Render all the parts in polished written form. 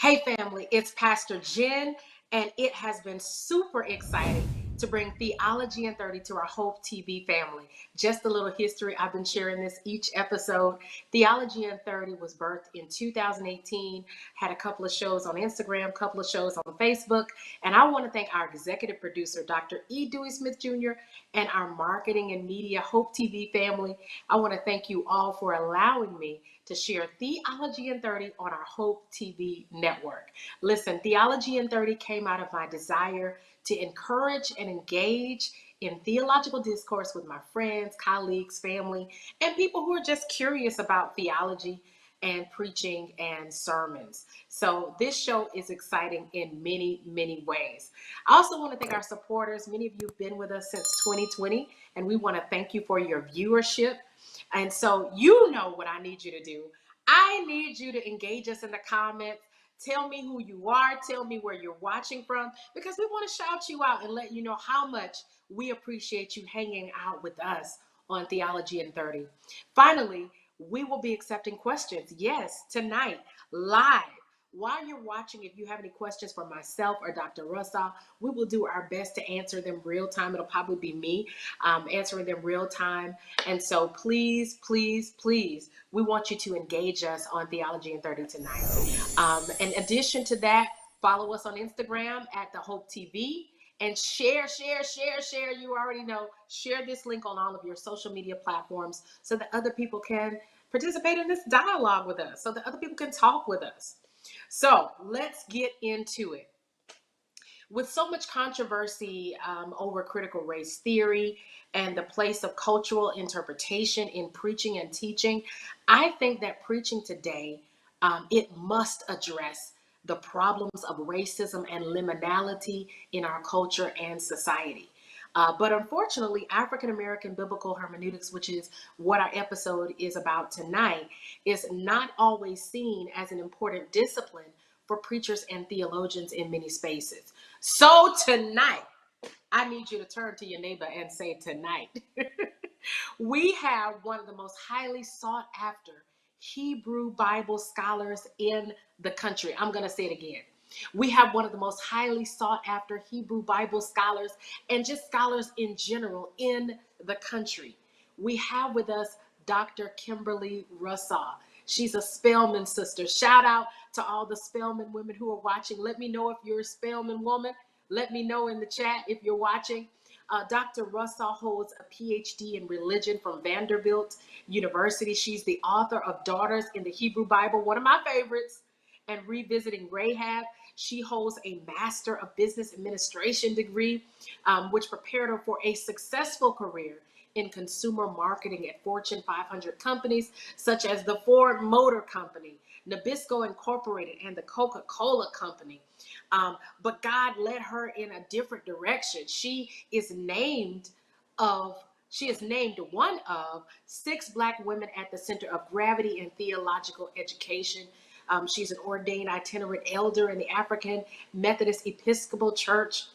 Hey family, it's Pastor Jen, and it has been super exciting to bring Theology in 30 to our Hope TV family. Just a little history, I've been sharing this each episode. Theology in 30 was birthed in 2018, had a couple of shows on Instagram, a couple of shows on Facebook, and I want to thank our executive producer, Dr. E. Dewey Smith Jr., and our marketing and media Hope TV family. I want to thank you all for allowing me to share Theology in 30 on our Hope TV network. Listen, Theology in 30 came out of my desire to encourage and engage in theological discourse with my friends, colleagues, family, and people who are just curious about theology and preaching and sermons. So this show is exciting in many, many ways. I also want to thank our supporters. Many of you have been with us since 2020, and we want to thank you for your viewership. And so you know what I need you to do. I need you to engage us in the comments. Tell me who you are. Tell me where you're watching from, because we want to shout you out and let you know how much we appreciate you hanging out with us on Theology in 30. Finally, we will be accepting questions. Yes, tonight, live. While you're watching, if you have any questions for myself or Dr. Russaw, we will do our best to answer them real time. It'll probably be me answering them real time. And so please, please, please, we want you to engage us on Theology in 30 tonight. In addition to that, follow us on Instagram at The Hope TV. And share. You already know, share this link on all of your social media platforms so that other people can participate in this dialogue with us, so that other people can talk with us. So let's get into it. With so much controversy over critical race theory and the place of cultural interpretation in preaching and teaching, I think that preaching today, it must address the problems of racism and liminality in our culture and society. But unfortunately, African American biblical hermeneutics, which is what our episode is about tonight, is not always seen as an important discipline for preachers and theologians in many spaces. So tonight, I need you to turn to your neighbor and say, tonight, we have one of the most highly sought after Hebrew Bible scholars in the country. I'm going to say it again. We have one of the most highly sought after Hebrew Bible scholars and just scholars in general in the country. We have with us Dr. Kimberly Russaw. She's a Spelman sister. Shout out to all the Spelman women who are watching. Let me know if you're a Spelman woman. Let me know in the chat if you're watching. Dr. Russaw holds a PhD in religion from Vanderbilt University. She's the author of Daughters in the Hebrew Bible, one of my favorites, and Revisiting Rahab. She holds a Master of Business Administration degree, which prepared her for a successful career in consumer marketing at Fortune 500 companies such as the Ford Motor Company, Nabisco Incorporated, and the Coca-Cola Company. But God led her in a different direction. She is named one of 6 Black women at the center of gravity in theological education. She's an ordained itinerant elder in the African Methodist Episcopal Church.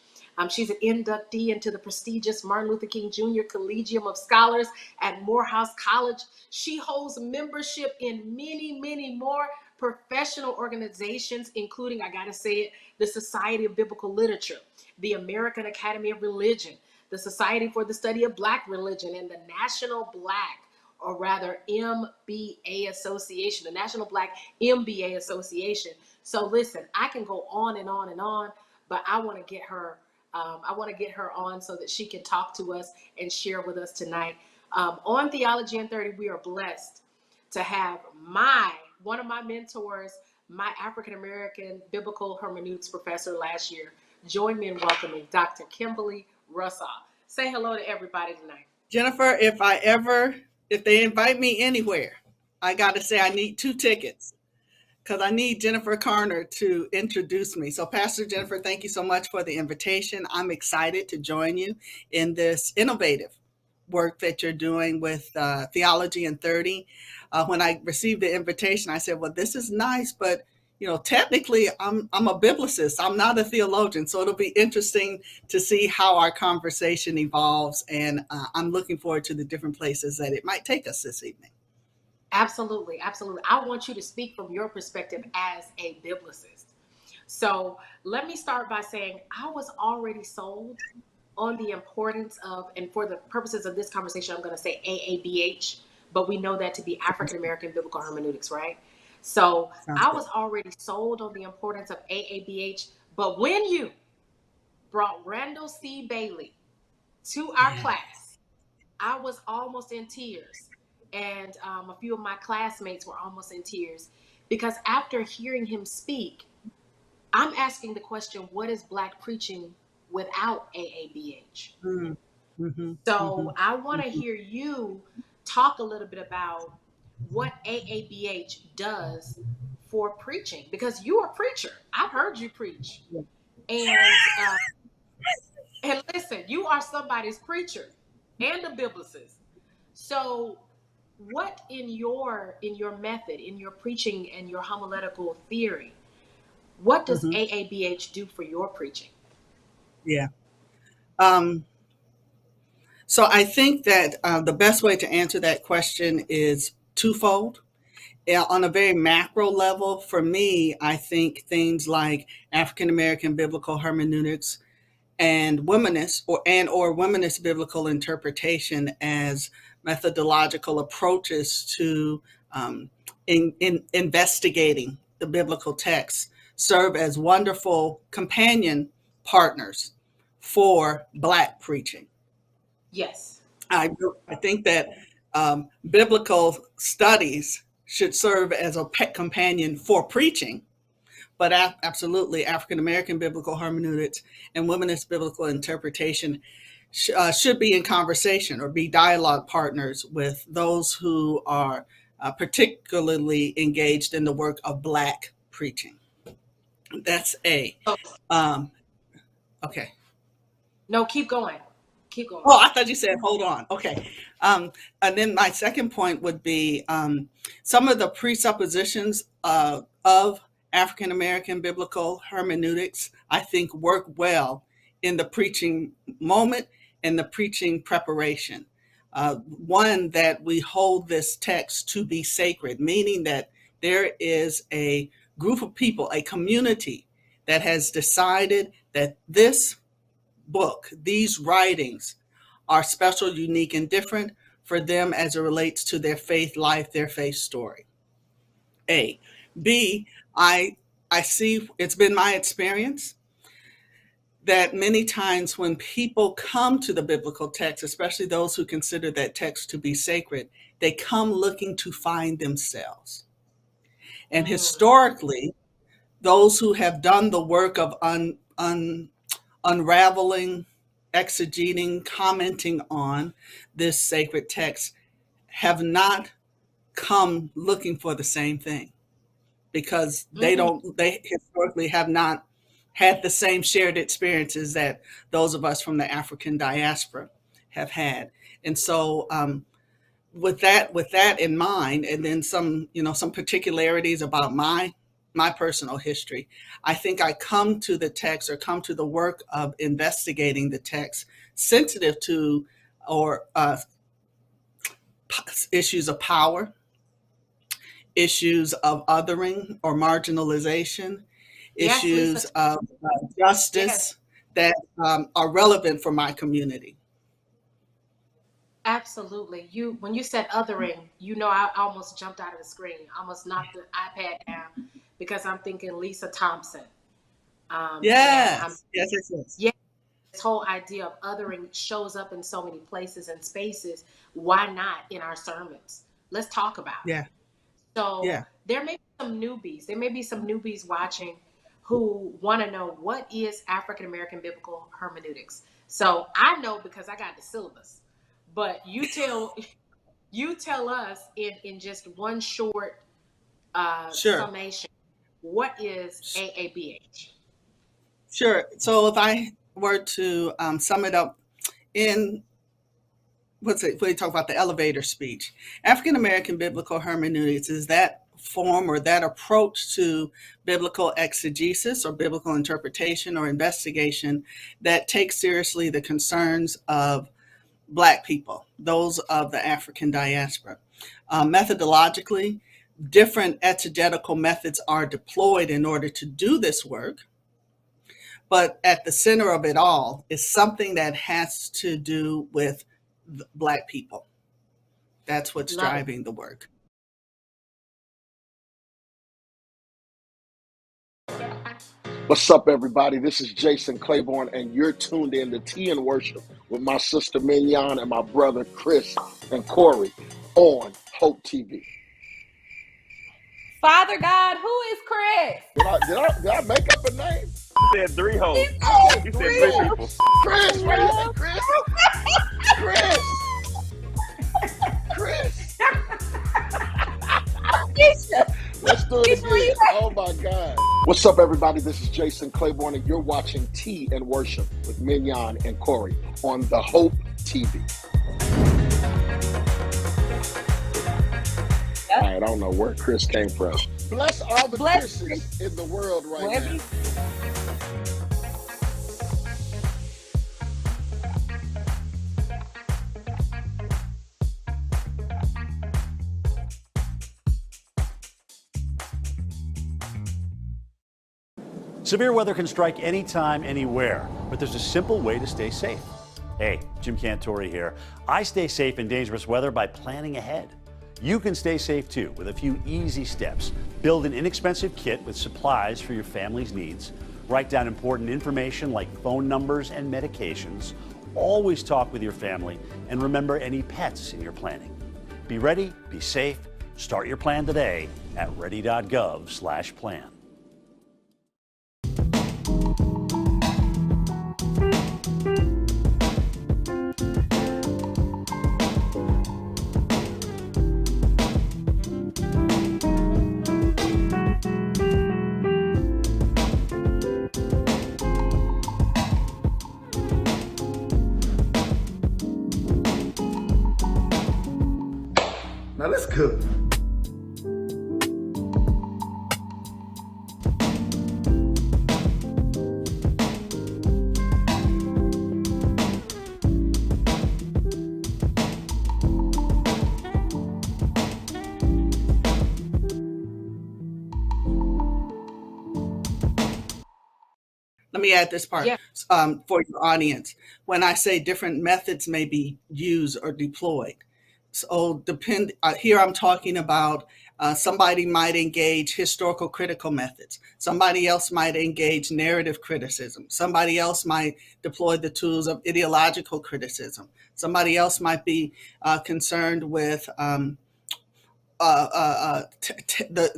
She's an inductee into the prestigious Martin Luther King Jr. Collegium of Scholars at Morehouse College. She holds membership in many, many more professional organizations, including, I gotta say it, the Society of Biblical Literature, the American Academy of Religion, the Society for the Study of Black Religion, and the National Black, or rather MBA Association, the National Black MBA Association. So listen, I can go on and on and on, but I want to get her on so that she can talk to us and share with us tonight. On Theology in 30, we are blessed to have one of my mentors, my African-American biblical hermeneutics professor last year. Join me in welcoming Dr. Kimberly Russaw. Say hello to everybody tonight. Jennifer, if they invite me anywhere, I got to say I need 2 tickets because I need Jennifer Carner to introduce me. So Pastor Jennifer, thank you so much for the invitation. I'm excited to join you in this innovative work that you're doing with Theology in 30. When I received the invitation, I said, well, this is nice, but technically I'm a biblicist. I'm not a theologian. So it'll be interesting to see how our conversation evolves. And I'm looking forward to the different places that it might take us this evening. Absolutely. I want you to speak from your perspective as a biblicist. So let me start by saying I was already sold on the importance of, and for the purposes of this conversation, I'm going to say AABH, but we know that to be African American Biblical Hermeneutics, right? So Sounds I good. was already sold on the importance of AABH, but when you brought Randall C. Bailey to our Yeah. class, I was almost in tears. And a few of my classmates were almost in tears because after hearing him speak, I'm asking the question, what is Black preaching without AABH? Mm. Mm-hmm. Mm-hmm. So I want to Mm-hmm. hear you talk a little bit about what AABH does for preaching because you're a preacher. I've heard you preach, Yeah. and and listen, you are somebody's preacher and a biblicist. So, what in your method, in your preaching and your homiletical theory, what does Mm-hmm. AABH do for your preaching? Yeah. Um, so I think that the best way to answer that question is twofold. Yeah, on a very macro level, for me, I think things like African American biblical hermeneutics and womanist biblical interpretation as methodological approaches to in investigating the biblical text serve as wonderful companion partners for Black preaching. Yes. I, I think that biblical studies should serve as a pet companion for preaching, but absolutely African American biblical hermeneutics and womanist biblical interpretation should be in conversation or be dialogue partners with those who are particularly engaged in the work of Black preaching. That's A. Oh, Um, okay. no, keep going. Keep going. Oh, I thought you said, hold on. Okay. And then my second point would be some of the presuppositions of African American biblical hermeneutics, I think, work well in the preaching moment and the preaching preparation. One, that we hold this text to be sacred, meaning that there is a group of people, a community that has decided that this book, these writings, are special, unique, and different for them as it relates to their faith life, their faith story. A. B. I see it's been my experience that many times when people come to the biblical text, especially those who consider that text to be sacred, they come looking to find themselves. And Mm, historically, those who have done the work of unraveling, exegeting, commenting on this sacred text have not come looking for the same thing because mm, they historically have not had the same shared experiences that those of us from the African diaspora have had. And so with that in mind, and then some particularities about my personal history, I think I come to the text or come to the work of investigating the text sensitive to or issues of power, issues of othering or marginalization, yes, Lisa. issues of Yes, justice that are relevant for my community. absolutely. You when you said othering, I almost jumped out of the screen. I almost knocked the iPad down because I'm thinking Lisa Thompson. And I'm Yes, yes, yes, yes. Yeah, this whole idea of othering shows up in so many places and spaces. Why not in our sermons? Let's talk about it. Yeah, So yeah. there may be some newbies. There may be some newbies watching who want to know what is African American biblical hermeneutics. So I know because I got the syllabus, but you tell us in just one short Sure. summation, what is AABH? Sure. So if I were to sum it up in what's it, when you talk about the elevator speech, African American biblical hermeneutics is that form or that approach to biblical exegesis or biblical interpretation or investigation that takes seriously the concerns of Black people, those of the African diaspora. Methodologically, different exegetical methods are deployed in order to do this work. But at the center of it all is something that has to do with Black people. That's what's driving the work. What's up, everybody? This is Jason Claiborne, and you're tuned in to Tea and Worship with my sister Mignon and my brother Chris and Corey on Hope TV. Father God, who is Chris? Did I make up a name? You said three hoes. Oh, You said three people. Chris, where you at, Chris? Chris. Let's do it again. Oh my God. What's up, everybody? This is Jason Claiborne, and you're watching Tea and Worship with Mignon and Corey on the Hope TV. All right, I don't know where Chris came from. Bless all the Chris's in the world right now. Severe weather can strike anytime, anywhere, but there's a simple way to stay safe. Hey, Jim Cantore here. I stay safe in dangerous weather by planning ahead. You can stay safe too with a few easy steps. Build an inexpensive kit with supplies for your family's needs. Write down important information like phone numbers and medications. Always talk with your family, and remember any pets in your planning. Be ready, be safe. Start your plan today at ready.gov/plan. Now let's cook. Let me add this part for your audience. When I say different methods may be used or deployed, so here I'm talking about somebody might engage historical critical methods. Somebody else might engage narrative criticism. Somebody else might deploy the tools of ideological criticism. Somebody else might be concerned with the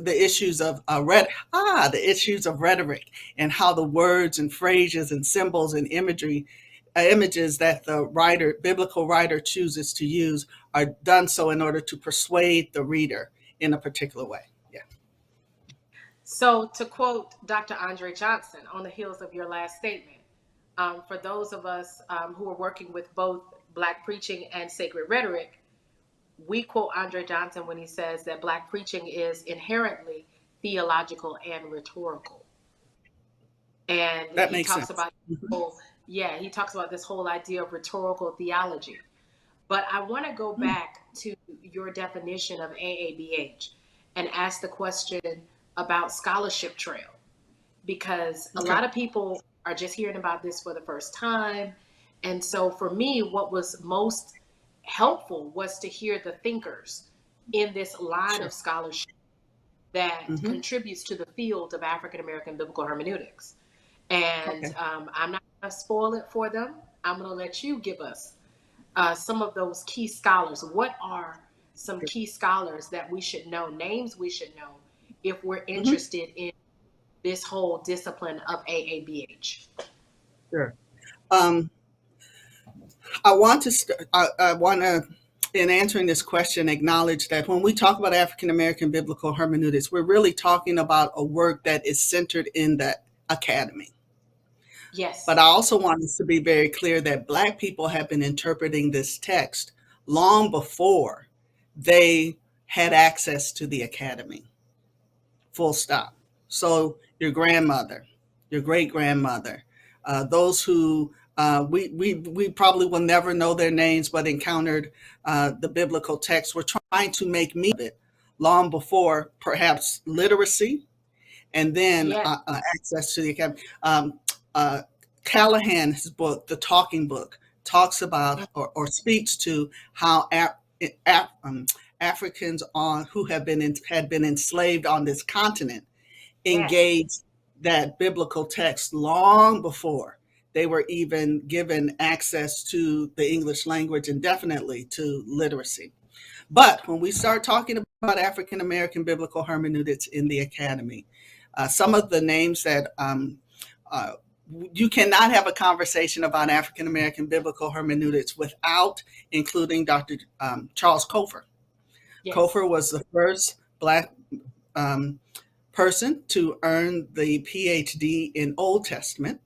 issues of the issues of rhetoric and how the words and phrases and symbols and images that the biblical writer chooses to use are done so in order to persuade the reader in a particular way. Yeah. So to quote Dr. Andre Johnson on the heels of your last statement, for those of us who are working with both Black preaching and sacred rhetoric, we quote Andre Johnson when he says that Black preaching is inherently theological and rhetorical. And that he makes talks sense. about he talks about this whole idea of rhetorical theology. But I want to go back to your definition of AABH and ask the question about scholarship trail, because a lot of people are just hearing about this for the first time. And so for me, what was most helpful was to hear the thinkers in this line of scholarship that contributes to the field of African American biblical hermeneutics. And I'm not going to spoil it for them. I'm going to let you give us some of those key scholars. What are some key scholars that we should know, names we should know, if we're interested in this whole discipline of AABH? Sure. I want to, in answering this question, acknowledge that when we talk about African American biblical hermeneutics, we're really talking about a work that is centered in the academy. Yes. But I also want us to be very clear that Black people have been interpreting this text long before they had access to the academy. Full stop. So your grandmother, your great-grandmother, those who we probably will never know their names, but encountered the biblical text, were trying to make meaning of it long before perhaps literacy, and then Yes. access to the academy. Callahan's book, The Talking Book, talks about or speaks to how Africans who had been enslaved on this continent Yes. engaged that biblical text long before they were even given access to the English language and definitely to literacy. But when we start talking about African American biblical hermeneutics in the academy, some of the names that you cannot have a conversation about African American biblical hermeneutics without including Dr. Charles Cofer. Yes. Cofer was the first Black person to earn the PhD in Old Testament.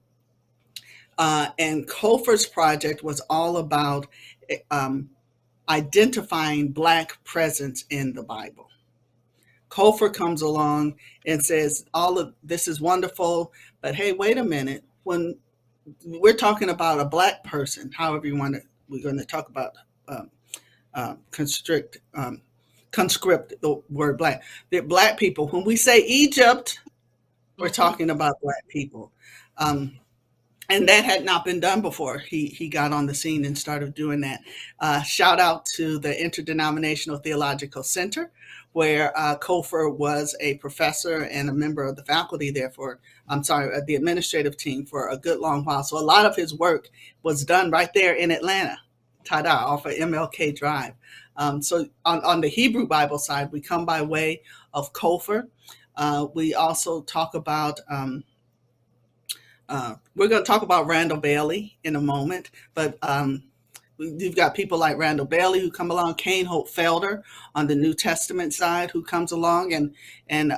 And Cofer's project was all about identifying Black presence in the Bible. Cofer comes along and says, all of this is wonderful, but hey, wait a minute. When we're talking about a Black person, however you want to, we're going to talk about conscript the word Black. They're Black people. When we say Egypt, we're talking about Black people. And that had not been done before he got on the scene and started doing that. Shout out to the Interdenominational Theological Center, where Cofer was a professor and a member of the faculty there the administrative team for a good long while. So a lot of his work was done right there in Atlanta, off of MLK Drive. So on the Hebrew Bible side, we come by way of Cofer. We also talk about we're going to talk about Randall Bailey in a moment, but you've got people like Randall Bailey who come along, Kane Hope Felder on the New Testament side who comes along, and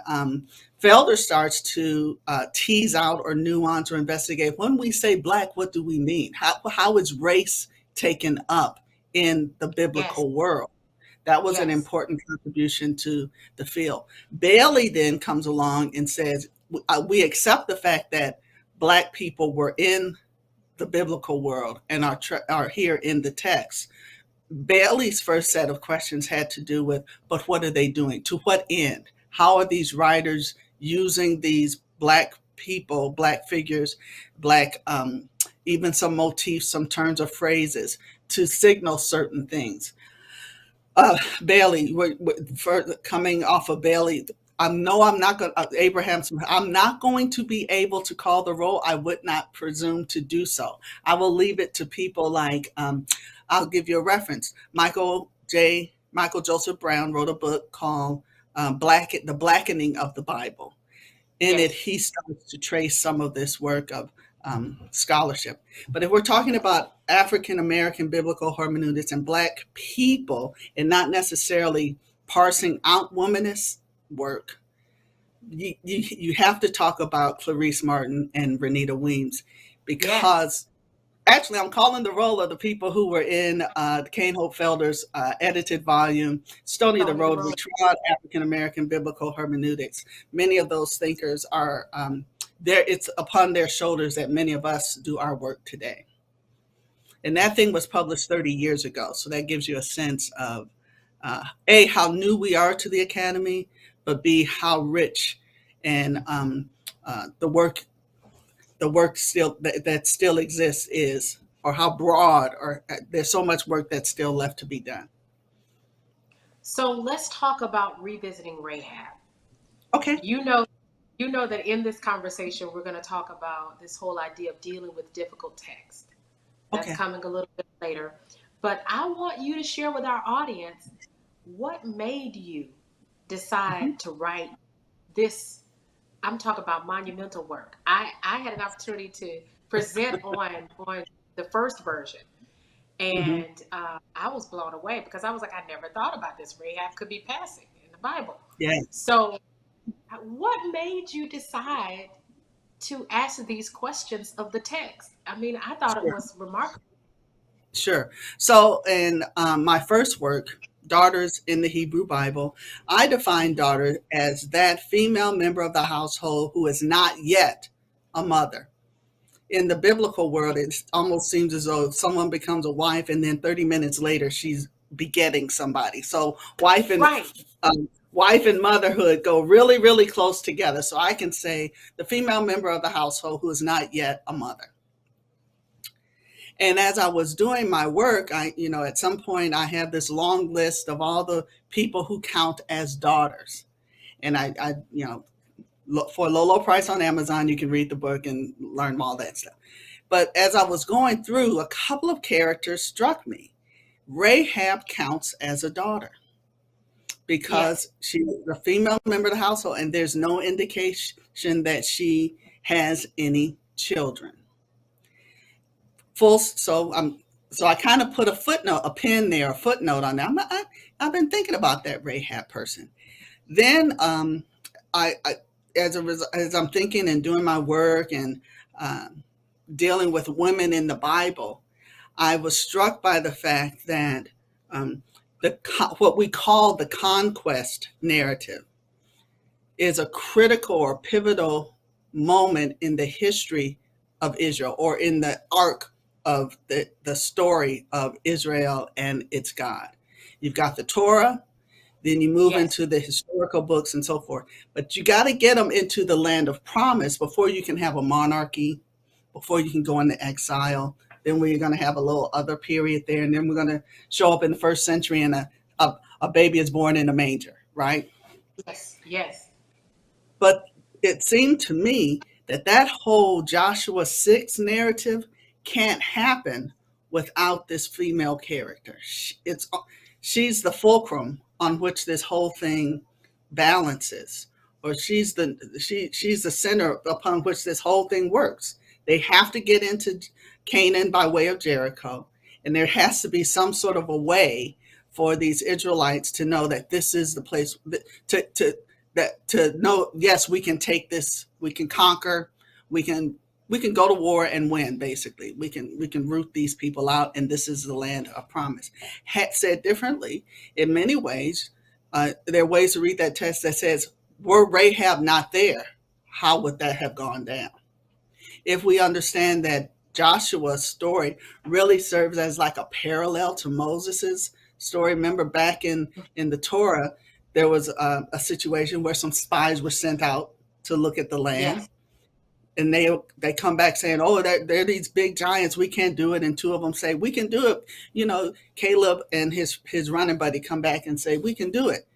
Felder starts to tease out or nuance or investigate. When we say Black, what do we mean? How is race taken up in the biblical world? That was an important contribution to the field. Bailey then comes along and says, we accept the fact that Black people were in the biblical world and are here in the text. Bailey's first set of questions had to do with, but what are they doing? To what end? How are these writers using these Black people, Black figures, Black, even some motifs, some turns of phrases to signal certain things? Bailey, coming off of Bailey, I'm not going I'm not going to be able to call the roll. I would not presume to do so. I will leave it to people like, I'll give you a reference. Michael Joseph Brown wrote a book called The Blackening of the Bible. In it, he starts to trace some of this work of scholarship. But if we're talking about African American biblical hermeneutics and Black people, and not necessarily parsing out womanist work, you have to talk about Clarice Martin and Renita Weems, because actually I'm calling the roll of the people who were in Kane Hope Felder's edited volume, Stony the Road, We Trod African American Biblical Hermeneutics. Many of those thinkers are there. It's upon their shoulders that many of us do our work today. And that thing was published 30 years ago. So that gives you a sense of A, how new we are to the Academy, but B, how rich and the work still that still exists is, or how broad, or there's so much work that's still left to be done. So let's talk about revisiting Rahab. Okay. You know that in this conversation, we're going to talk about this whole idea of dealing with difficult text. That's coming a little bit later. But I want you to share with our audience what made you decide to write this. I'm talking about monumental work. I had an opportunity to present on the first version. And I was blown away because I was like, I never thought about this. Rahab could be passing in the Bible. Yeah. So what made you decide to ask these questions of the text? I mean, I thought it was remarkable. Sure. So in my first work, Daughters in the Hebrew Bible, I define daughter as that female member of the household who is not yet a mother. In the biblical world, it almost seems as though someone becomes a wife and then 30 minutes later she's begetting somebody. So wife wife and motherhood go really, really close together. So I can say the female member of the household who is not yet a mother. And as I was doing my work, at some point I had this long list of all the people who count as daughters. And I look for a low price on Amazon, you can read the book and learn all that stuff. But as I was going through, a couple of characters struck me. Rahab counts as a daughter because she's a female member of the household, and there's no indication that she has any children. So I kind of put a footnote on that. I've been thinking about that Rahab person. Then as I'm thinking and doing my work and dealing with women in the Bible, I was struck by the fact that what we call the conquest narrative is a critical or pivotal moment in the history of Israel, or in the arc of the story of Israel and its God. You've got the Torah, then you move into the historical books and so forth. But you got to get them into the land of promise before you can have a monarchy, before you can go into exile. Then we're going to have a little other period there. And then we're going to show up in the first century and a baby is born in a manger, right? Yes. But it seemed to me that whole Joshua 6 narrative can't happen without this female character. She's the fulcrum on which this whole thing balances, or she's the center upon which this whole thing works. They have to get into Canaan by way of Jericho, and there has to be some sort of a way for these Israelites to know that this is the place to know, yes, we can take this, we can conquer, we can go to war and win. Basically, we can root these people out, and this is the land of promise. Said differently, in many ways, there are ways to read that text that says, were Rahab not there, how would that have gone down? If we understand that Joshua's story really serves as like a parallel to Moses's story. Remember back in the Torah, there was a situation where some spies were sent out to look at the land. Yes. And they come back saying, oh, they're these big giants, we can't do it. And two of them say, we can do it. Caleb and his running buddy come back and say, we can do it.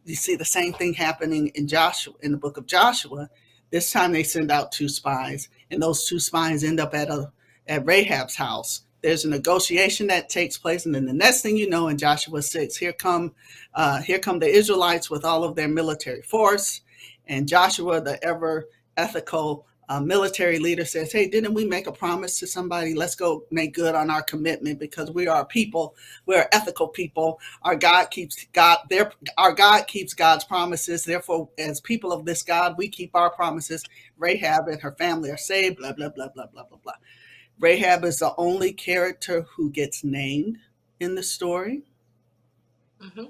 You see the same thing happening in the book of Joshua. This time they send out two spies, and those two spies end up at Rahab's house. There's a negotiation that takes place, and then the next thing you know, in Joshua 6, here come the Israelites with all of their military force, and Joshua, the ever ethical military leader, says, hey, didn't we make a promise to somebody? Let's go make good on our commitment, because we are people. We're ethical people. Our God keeps God's promises. Therefore, as people of this God, we keep our promises. Rahab and her family are saved, blah, blah, blah, blah, blah, blah, blah. Rahab is the only character who gets named in the story. Mm-hmm.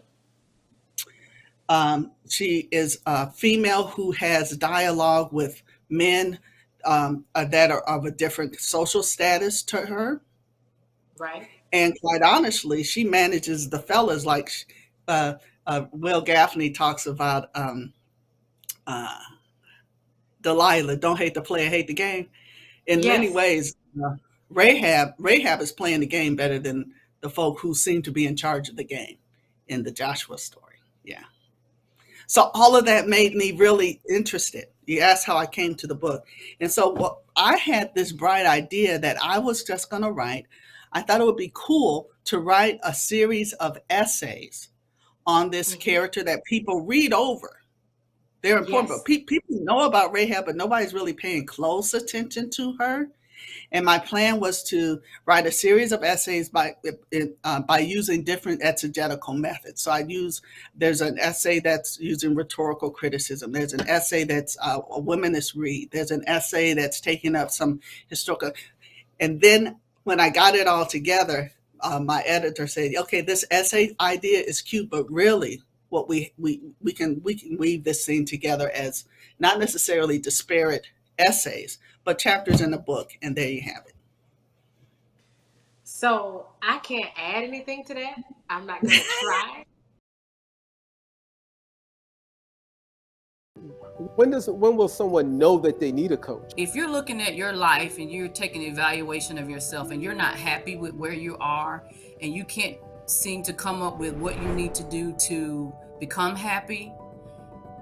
She is a female who has dialogue with men that are of a different social status to her. Right. And quite honestly, she manages the fellas like Will Gaffney talks about Delilah, don't hate the player, hate the game. In many ways, Rahab is playing the game better than the folk who seem to be in charge of the game in the Joshua story. Yeah. So all of that made me really interested. You asked how I came to the book. And so I had this bright idea that I was just going to write. I thought it would be cool to write a series of essays on this character that people read over. They're important, but people know about Rahab, but nobody's really paying close attention to her. And my plan was to write a series of essays by using different exegetical methods. So there's an essay that's using rhetorical criticism. There's an essay that's a womanist read. There's an essay that's taking up some historical. And then when I got it all together, my editor said, okay, this essay idea is cute, but really what we can weave this thing together as not necessarily disparate essays, but chapters in the book, and there you have it. So I can't add anything to that. I'm not going to try. When will someone know that they need a coach? If you're looking at your life and you're taking an evaluation of yourself and you're not happy with where you are and you can't seem to come up with what you need to do to become happy,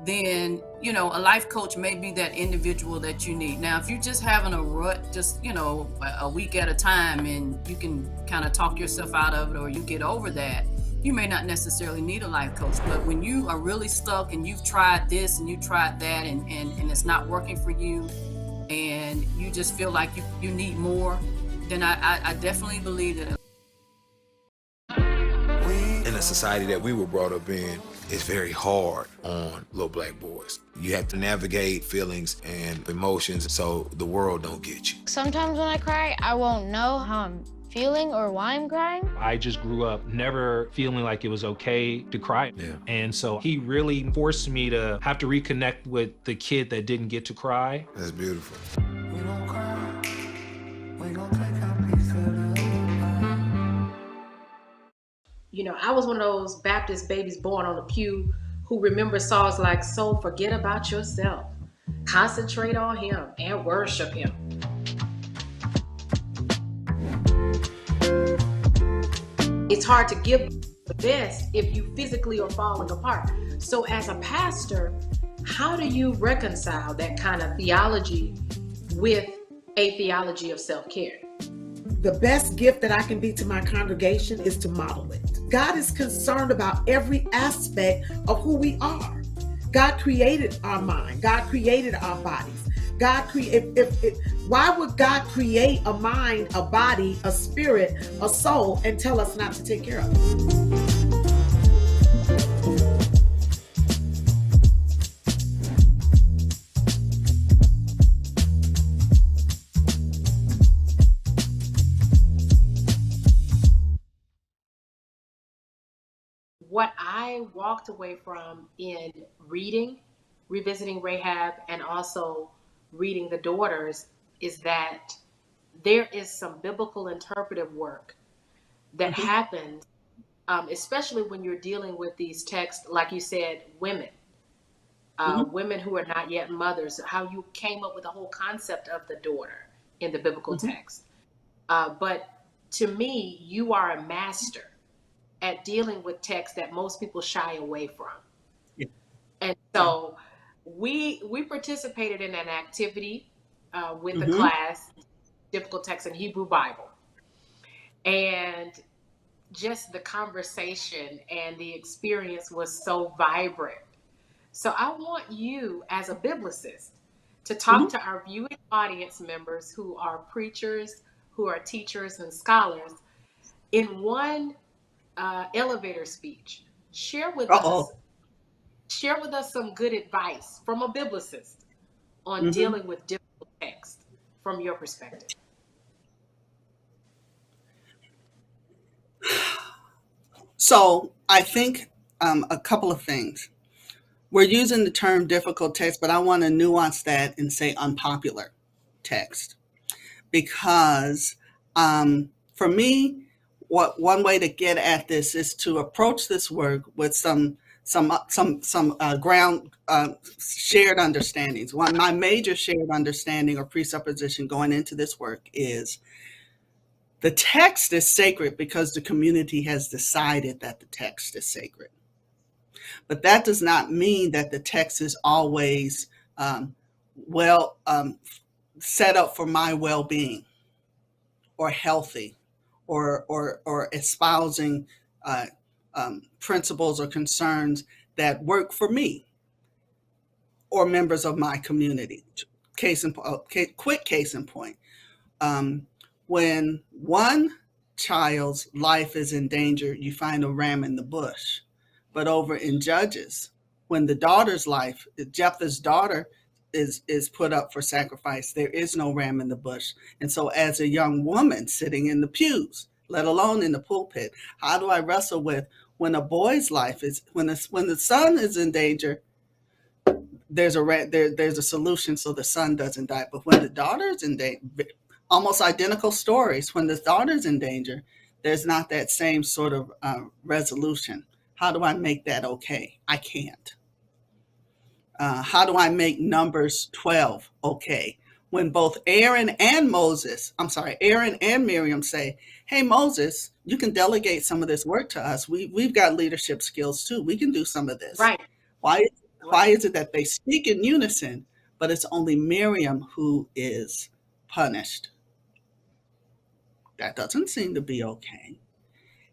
then, you know, a life coach may be that individual that you need. Now, if you're just having a rut, just, you know, a week at a time, and you can kind of talk yourself out of it or you get over that, you may not necessarily need a life coach. But when you are really stuck and you've tried this and you tried that and it's not working for you and you just feel like you need more, then I definitely believe that. In the society that we were brought up in, it's very hard on little black boys. You have to navigate feelings and emotions so the world don't get you. Sometimes when I cry, I won't know how I'm feeling or why I'm crying. I just grew up never feeling like it was okay to cry. Yeah. And so he really forced me to have to reconnect with the kid that didn't get to cry. That's beautiful. We don't cry. We gon' take our piece of the You know, I was one of those Baptist babies born on the pew who remember songs like, "So forget about yourself, concentrate on him and worship him." It's hard to give the best if you physically are falling apart. So as a pastor, how do you reconcile that kind of theology with a theology of self-care? The best gift that I can be to my congregation is to model it. God is concerned about every aspect of who we are. God created our mind. God created our bodies. Why would God create a mind, a body, a spirit, a soul, and tell us not to take care of it? What I walked away from in reading, revisiting Rahab, and also reading The Daughters is that there is some biblical interpretive work that happens, especially when you're dealing with these texts, like you said, women, women who are not yet mothers, how you came up with the whole concept of the daughter in the biblical text. But to me, you are a master at dealing with texts that most people shy away from. Yeah. And so we participated in an activity with the class, Difficult Text in Hebrew Bible. And just the conversation and the experience was so vibrant. So I want you as a biblicist to talk to our viewing audience members who are preachers, who are teachers and scholars in one elevator speech. Share with us some good advice from a biblicist on dealing with difficult text from your perspective. So I think a couple of things. We're using the term difficult text, but I want to nuance that and say unpopular text, because for me, one way to get at this is to approach this work with some ground shared understandings. My major shared understanding or presupposition going into this work is the text is sacred because the community has decided that the text is sacred. But that does not mean that the text is always set up for my well-being or healthy or espousing principles or concerns that work for me or members of my community. Quick case in point. When one child's life is in danger, you find a ram in the bush. But over in Judges, when the daughter's life, Jephthah's daughter, is put up for sacrifice, there is no ram in the bush. And so as a young woman sitting in the pews, let alone in the pulpit, how do I wrestle with when a boy's life is, when the son is in danger, there's a solution so the son doesn't die. But when the daughter's in danger, almost identical stories, when the daughter's in danger, there's not that same sort of resolution. How do I make that okay? I can't. how do I make Numbers 12 okay? When both Aaron and Miriam say, hey, Moses, you can delegate some of this work to us. We've got leadership skills too. We can do some of this. Right. Why is it that they speak in unison, but it's only Miriam who is punished? That doesn't seem to be okay.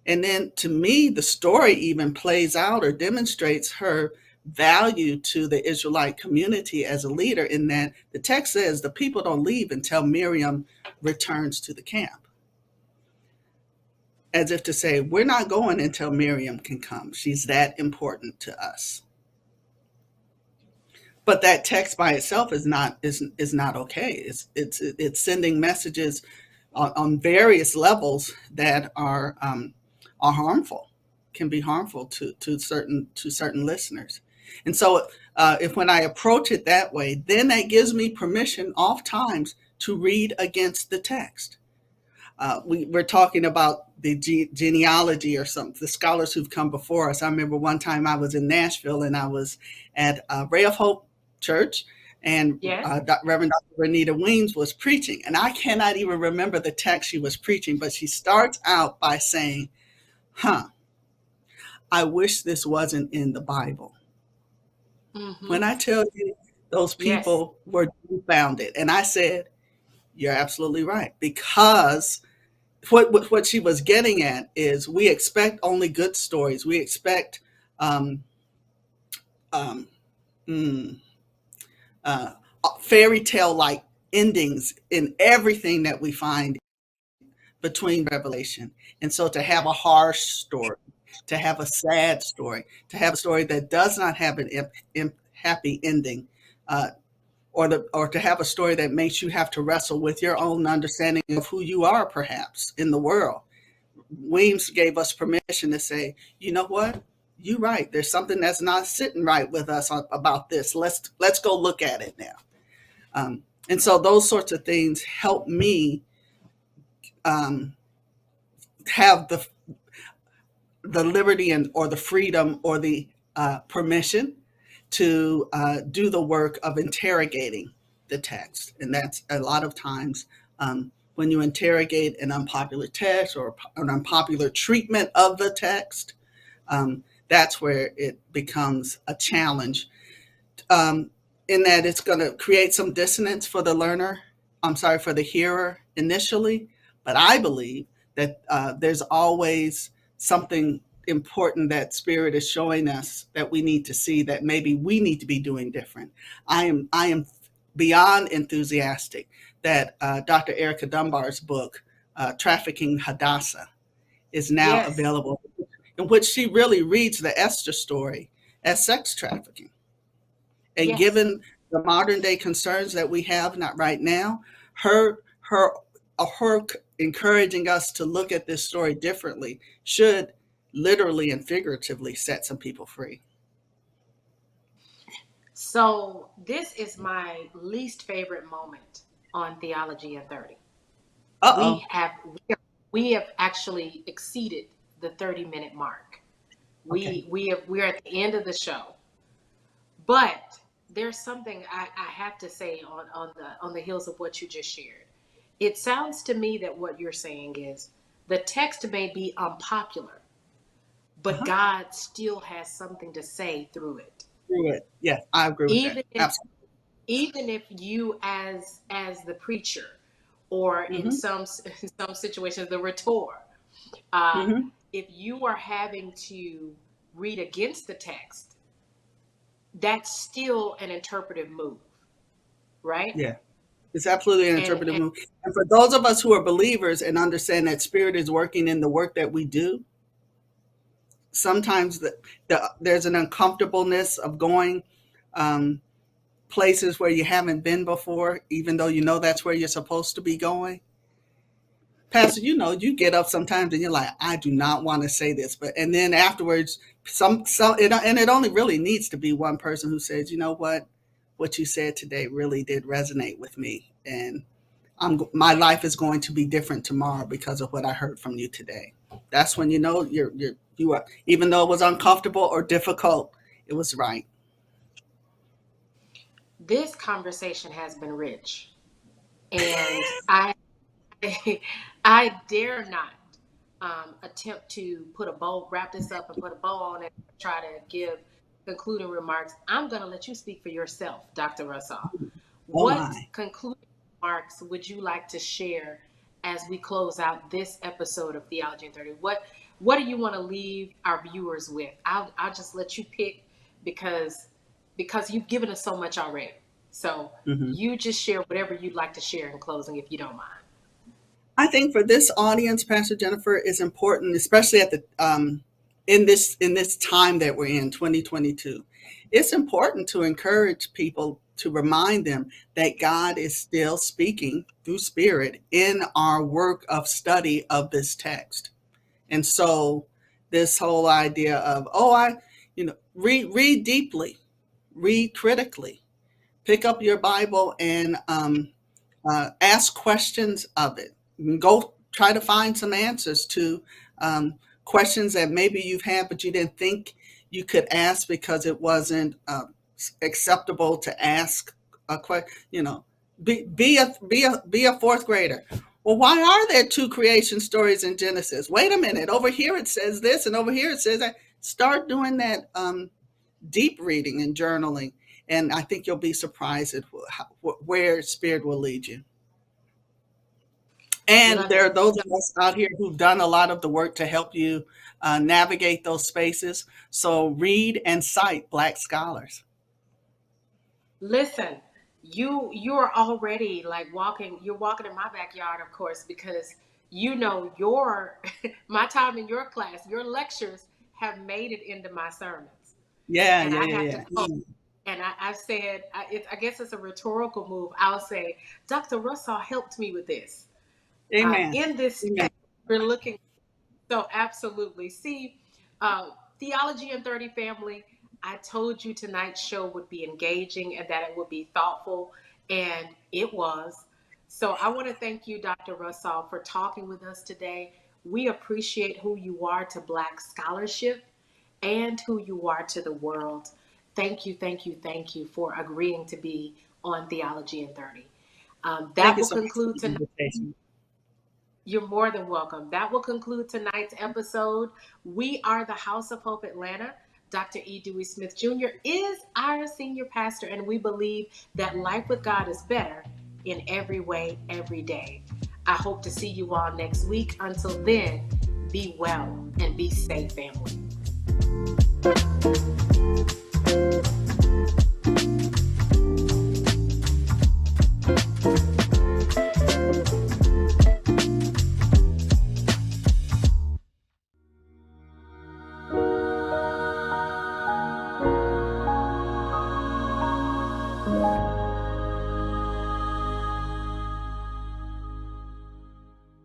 And then to me, the story even plays out or demonstrates her value to the Israelite community as a leader, in that the text says the people don't leave until Miriam returns to the camp. As if to say, we're not going until Miriam can come. She's that important to us. But that text by itself is not okay. It's sending messages on various levels that are harmful, can be harmful to certain listeners. And so if when I approach it that way, then that gives me permission oftentimes to read against the text. We're talking about the genealogy or something, the scholars who've come before us. I remember one time I was in Nashville and I was at Ray of Hope Church, and Reverend Dr. Renita Weems was preaching. And I cannot even remember the text she was preaching, but she starts out by saying, I wish this wasn't in the Bible. Mm-hmm. When I tell you those people were dumbfounded, and I said, you're absolutely right, because what she was getting at is we expect only good stories. We expect fairy tale like endings in everything that we find between Revelation. And so to have a harsh story, to have a sad story, to have a story that does not have an happy ending, or to have a story that makes you have to wrestle with your own understanding of who you are, perhaps, in the world. Weems gave us permission to say, you know what? You're right. There's something that's not sitting right with us about this. Let's go look at it now. And so those sorts of things help me have the liberty or the freedom or the permission to do the work of interrogating the text. And that's a lot of times when you interrogate an unpopular text or an unpopular treatment of the text, that's where it becomes a challenge, in that it's going to create some dissonance for the learner, for the hearer initially. But I believe that there's always something important that Spirit is showing us that we need to see, that maybe we need to be doing different. I am beyond enthusiastic that Dr. Erica Dunbar's book, Trafficking Hadassah, is now available, in which she really reads the Esther story as sex trafficking. And given the modern day concerns that we have, not right now, her encouraging us to look at this story differently should literally and figuratively set some people free. So this is my least favorite moment on Theology in 30. We have actually exceeded the 30-minute mark. We're at the end of the show. But there's something I have to say on the heels of what you just shared. It sounds to me that what you're saying is the text may be unpopular, but God still has something to say through it. Yeah, I agree with that. Absolutely. Even if you as the preacher, or in some situations the rhetor, if you are having to read against the text, that's still an interpretive move, right? Yeah. It's absolutely an interpretive move. And for those of us who are believers and understand that Spirit is working in the work that we do, sometimes there's an uncomfortableness of going places where you haven't been before, even though you know that's where you're supposed to be going. Pastor, you get up sometimes and you're like, I do not want to say this, and then afterwards, it only really needs to be one person who says, you know what you said today really did resonate with me, and my life is going to be different tomorrow because of what I heard from you today. That's when you are, even though it was uncomfortable or difficult, it was right. This conversation has been rich, and I dare not attempt to wrap this up and put a bow on it, and try to give concluding remarks. I'm going to let you speak for yourself, Dr. Russaw. What concluding remarks would you like to share as we close out this episode of Theology in 30? What do you want to leave our viewers with? I'll just let you pick, because you've given us so much already. So you just share whatever you'd like to share in closing, if you don't mind. I think for this audience, Pastor Jennifer, is important, especially at the in this time that we're in, 2022. It's important to encourage people, to remind them that God is still speaking through Spirit in our work of study of this text. And so this whole idea of, read deeply, read critically, pick up your Bible and ask questions of it. Go try to find some answers to questions that maybe you've had, but you didn't think you could ask because it wasn't acceptable to ask a question. Be a fourth grader. Well, why are there two creation stories in Genesis? Wait a minute. Over here it says this, and over here it says that. Start doing that deep reading and journaling, and I think you'll be surprised at where Spirit will lead you. And there are those of us out here who've done a lot of the work to help you navigate those spaces. So read and cite Black scholars. Listen, you're already you're walking in my backyard, of course, because my time in your class, your lectures have made it into my sermons. And I've said, I guess it's a rhetorical move. I'll say, Dr. Russaw helped me with this. Amen. In this, Amen. We're looking. So absolutely. See, Theology in 30 family, I told you tonight's show would be engaging and that it would be thoughtful, and it was. So I want to thank you, Dr. Russaw, for talking with us today. We appreciate who you are to Black scholarship and who you are to the world. Thank you, thank you, thank you for agreeing to be on Theology in 30. That will conclude tonight. You're more than welcome. That will conclude tonight's episode. We are the House of Hope Atlanta. Dr. E. Dewey Smith Jr. is our senior pastor, and we believe that life with God is better in every way, every day. I hope to see you all next week. Until then, be well and be safe, family.